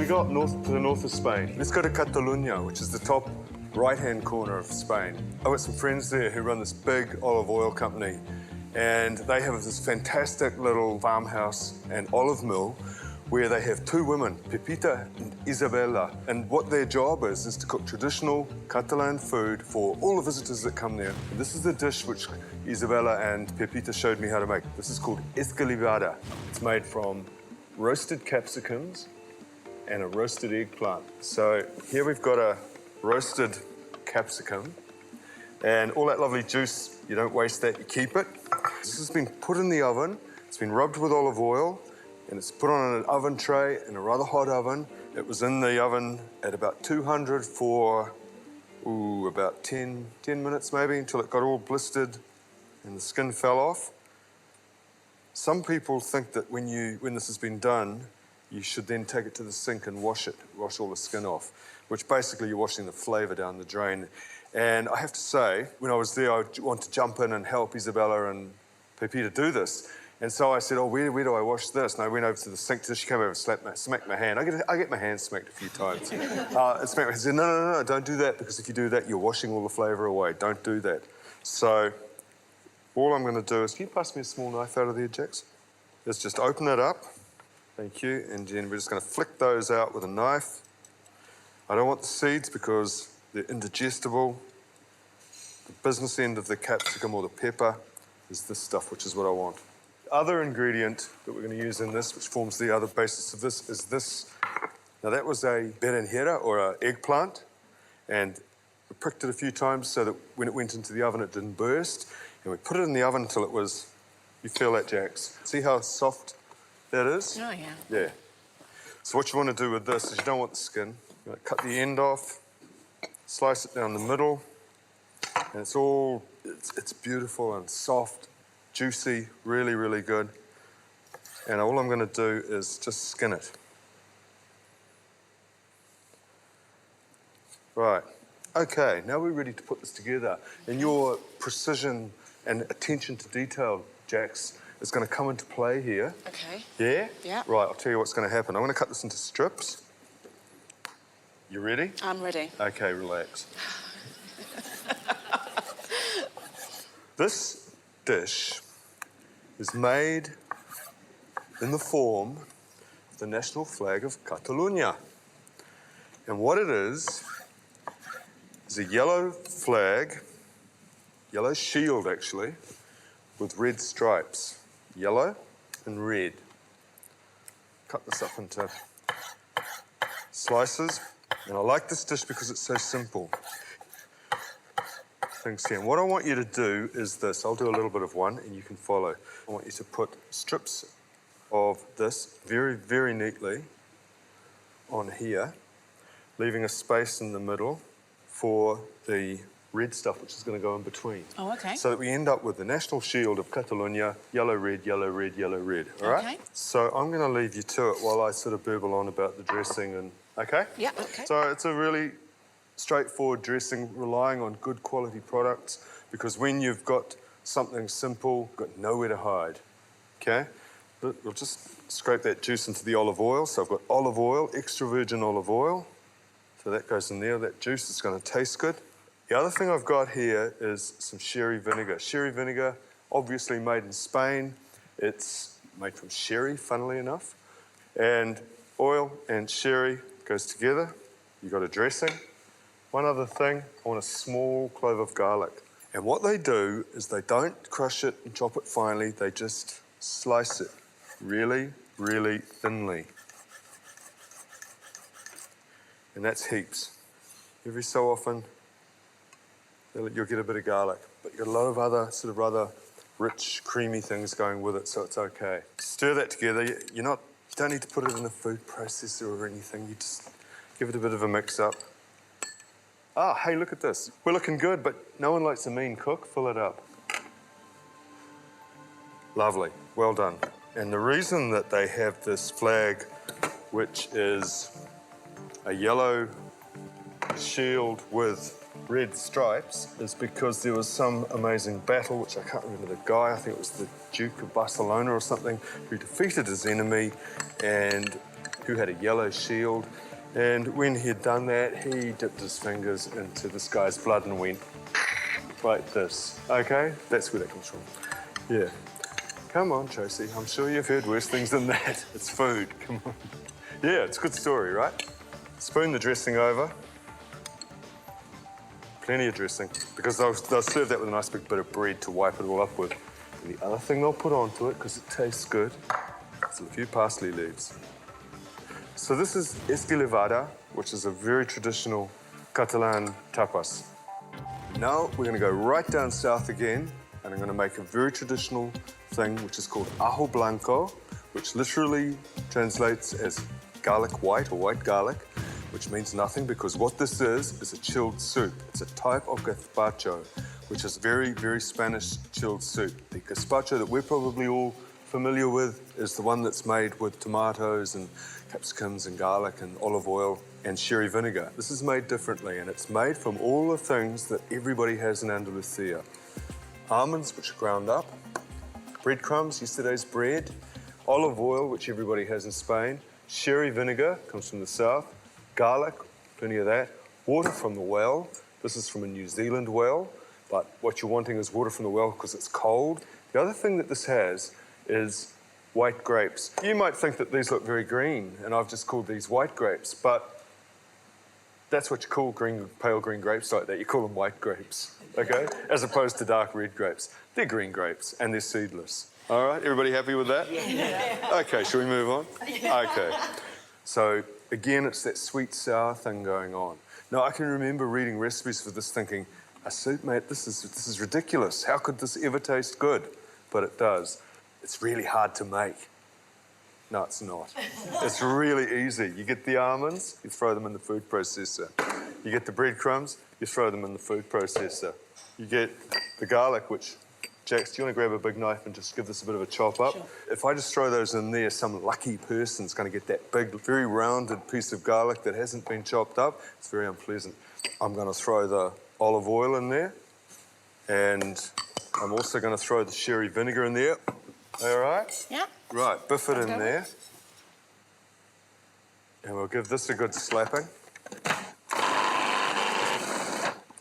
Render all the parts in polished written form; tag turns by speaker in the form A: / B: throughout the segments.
A: we go up north to the north of Spain. Let's go to Catalonia, which is the top right-hand corner of Spain. I've got some friends there who run this big olive oil company, and they have this fantastic little farmhouse and olive mill where they have two women, Pepita and Isabella. And what their job is to cook traditional Catalan food for all the visitors that come there. And this is the dish which Isabella and Pepita showed me how to make. This is called Escalivada. It's made from roasted capsicums and a roasted eggplant. So here we've got a roasted capsicum, and all that lovely juice, you don't waste that, you keep it. This has been put in the oven, it's been rubbed with olive oil, and it's put on an oven tray in a rather hot oven. It was in the oven at about 200 for, about 10 minutes maybe, until it got all blistered and the skin fell off. Some people think that when this has been done, you should then take it to the sink and wash all the skin off, which basically you're washing the flavour down the drain. And I have to say, when I was there, I wanted to jump in and help Isabella and Pepita do this. And so I said, oh, where do I wash this? And I went over to the sink. She came over and smacked my hand. I get my hand smacked a few times. And smacked my hand. She said, no, don't do that, because if you do that, you're washing all the flavour away. Don't do that. So all I'm going to do is, can you pass me a small knife out of there, Jax? Is just open it up. Thank you. And then we're just going to flick those out with a knife. I don't want the seeds because they're indigestible. The business end of the capsicum or the pepper is this stuff, which is what I want. The other ingredient that we're going to use in this, which forms the other basis of this, is this. Now, that was a berenjena, or an eggplant, and we pricked it a few times so that when it went into the oven, it didn't burst. And we put it in the oven until it was, you feel that, Jax? See how soft that is?
B: Oh, yeah.
A: Yeah. So what you want to do with this is you don't want the skin. You want to cut the end off, slice it down the middle, and it's beautiful and soft, juicy, really, really good. And all I'm going to do is just skin it. Right. Okay, now we're ready to put this together. And your precision and attention to detail, Jax, is going to come into play here.
B: Okay.
A: Yeah?
B: Yeah.
A: Right, I'll tell you what's going to happen. I'm going to cut this into strips. You ready?
B: I'm ready.
A: Okay, relax. This dish is made in the form of the national flag of Catalonia. And what it is a yellow flag, yellow shield actually, with red stripes, yellow and red. Cut this up into slices. And I like this dish because it's so simple. Thanks, Sam. What I want you to do is this. I'll do a little bit of one and you can follow. I want you to put strips of this very, very neatly on here, leaving a space in the middle for the red stuff, which is going to go in between.
B: Oh, okay.
A: So that we end up with the national shield of Catalonia, yellow, red, yellow, red, yellow, red. All right?
B: Okay.
A: So I'm going to leave you to it while I sort of burble on about the dressing and... Okay?
B: Yeah, okay.
A: So it's a really straightforward dressing, relying on good quality products, because when you've got something simple, you've got nowhere to hide. Okay? But we'll just scrape that juice into the olive oil. So I've got olive oil, extra virgin olive oil. So that goes in there. That juice is going to taste good. The other thing I've got here is some sherry vinegar. Sherry vinegar, obviously made in Spain. It's made from sherry, funnily enough. And oil and sherry goes together. You've got a dressing. One other thing, I want a small clove of garlic. And what they do is they don't crush it and chop it finely. They just slice it really, really thinly. And that's heaps. Every so often, you'll get a bit of garlic, but you've got a lot of other sort of rather rich, creamy things going with it, so it's okay. Stir that together. You don't need to put it in a food processor or anything. You just give it a bit of a mix-up. Ah, hey, look at this. We're looking good, but no one likes a mean cook. Fill it up. Lovely. Well done. And the reason that they have this flag, which is a yellow shield with red stripes, is because there was some amazing battle, which I can't remember the guy, I think it was the Duke of Barcelona or something, who defeated his enemy, and who had a yellow shield. And when he'd done that, he dipped his fingers into this guy's blood and went like this. Okay? That's where that comes from. Yeah. Come on, Tracy. I'm sure you've heard worse things than that. It's food. Come on. Yeah, it's a good story, right? Spoon the dressing over. Plenty of dressing, because they'll serve that with a nice big bit of bread to wipe it all up with. And the other thing they'll put onto it, because it tastes good, is a few parsley leaves. So this is Escalivada, which is a very traditional Catalan tapas. Now we're going to go right down south again, and I'm going to make a very traditional thing, which is called ajo blanco, which literally translates as garlic white or white garlic, which means nothing because what this is a chilled soup. It's a type of gazpacho, which is very, very Spanish chilled soup. The gazpacho that we're probably all familiar with is the one that's made with tomatoes and capsicums and garlic and olive oil and sherry vinegar. This is made differently, and it's made from all the things that everybody has in Andalucía. Almonds, which are ground up, breadcrumbs, yesterday's bread, olive oil, which everybody has in Spain, sherry vinegar, comes from the south, garlic, plenty of that, water from the well. This is from a New Zealand well, but what you're wanting is water from the well because it's cold. The other thing that this has is white grapes. You might think that these look very green, and I've just called these white grapes, but that's what you call pale green grapes like that. You call them white grapes, okay? As opposed to dark red grapes. They're green grapes, and they're seedless. All right, everybody happy with that? Yeah. Okay, shall we move on? Okay. So, again, it's that sweet, sour thing going on. Now, I can remember reading recipes for this thinking, a soup, mate, this is ridiculous. How could this ever taste good? But it does. It's really hard to make. No, it's not. It's really easy. You get the almonds, you throw them in the food processor. You get the breadcrumbs, you throw them in the food processor. You get the garlic, which, Jax, do you want to grab a big knife and just give this a bit of a chop up? Sure. If I just throw those in there, some lucky person's going to get that big, very rounded piece of garlic that hasn't been chopped up. It's very unpleasant. I'm going to throw the olive oil in there, and I'm also going to throw the sherry vinegar in there. All right?
B: Yeah.
A: Right, biff it in there. And we'll give this a good slapping.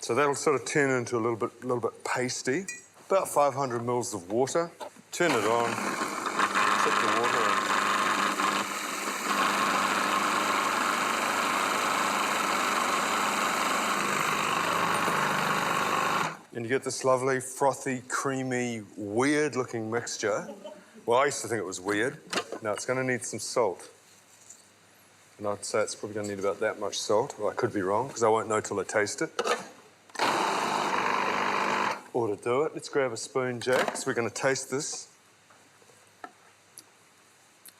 A: So that'll sort of turn into a little bit pasty. About 500 mils of water. Turn it on. Tip the water in. And you get this lovely, frothy, creamy, weird-looking mixture. Well, I used to think it was weird. Now, it's going to need some salt. And I'd say it's probably going to need about that much salt. Well, I could be wrong, because I won't know till I taste it. Or to do it, let's grab a spoon, Jax. We're going to taste this.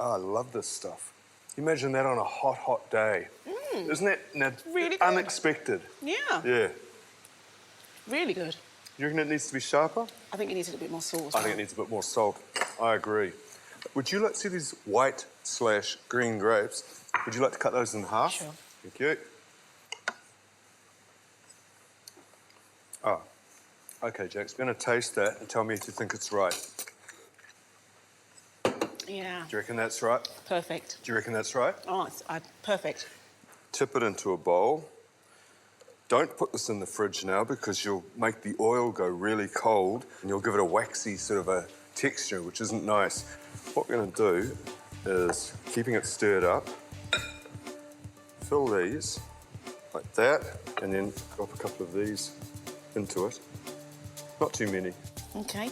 A: Oh, I love this stuff. Imagine that on a hot, hot day. Isn't that
B: really good.
A: Unexpected?
B: Yeah.
A: Yeah.
B: Really good.
A: You reckon it needs to be sharper?
B: I think it needs a little bit more salt.
A: I think it needs a bit more salt. I agree. Would you like to see these white/green grapes? Would you like to cut those in half?
B: Sure.
A: Thank you. Oh, okay, Jax. We're going to taste that and tell me if you think it's right.
B: Yeah.
A: Do you reckon that's right?
B: Perfect.
A: Do you reckon that's right?
B: Oh, it's perfect.
A: Tip it into a bowl. Don't put this in the fridge now because you'll make the oil go really cold and you'll give it a waxy sort of a texture, which isn't nice. What we're going to do is, keeping it stirred up, fill these like that, and then drop a couple of these into it. Not too many.
B: Okay.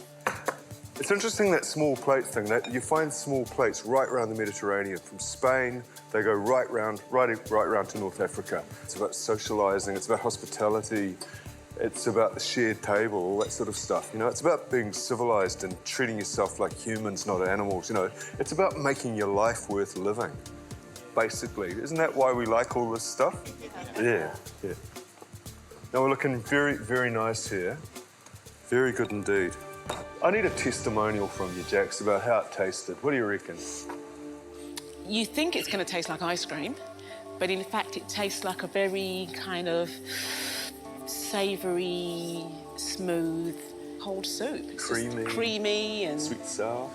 A: It's interesting, that small plate thing, that you find small plates right around the Mediterranean. From Spain, they go right around to North Africa. It's about socialising, it's about hospitality, it's about the shared table, all that sort of stuff. You know, it's about being civilised and treating yourself like humans, not animals. You know, it's about making your life worth living, basically. Isn't that why we like all this stuff? Yeah, yeah. Now we're looking very, very nice here. Very good indeed. I need a testimonial from you, Jax, about how it tasted. What do you reckon?
B: You think it's going to taste like ice cream, but in fact it tastes like a very kind of savoury, smooth, cold soup. It's
A: creamy.
B: Creamy and...
A: Sweet, sour.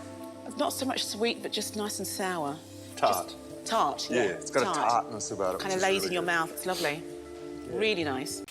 B: Not so much sweet, but just nice and sour.
A: Tart.
B: Tart.
A: Yeah, it's got
B: tart.
A: a tartness about it.
B: Kind of lays in your mouth. It's lovely. Really nice.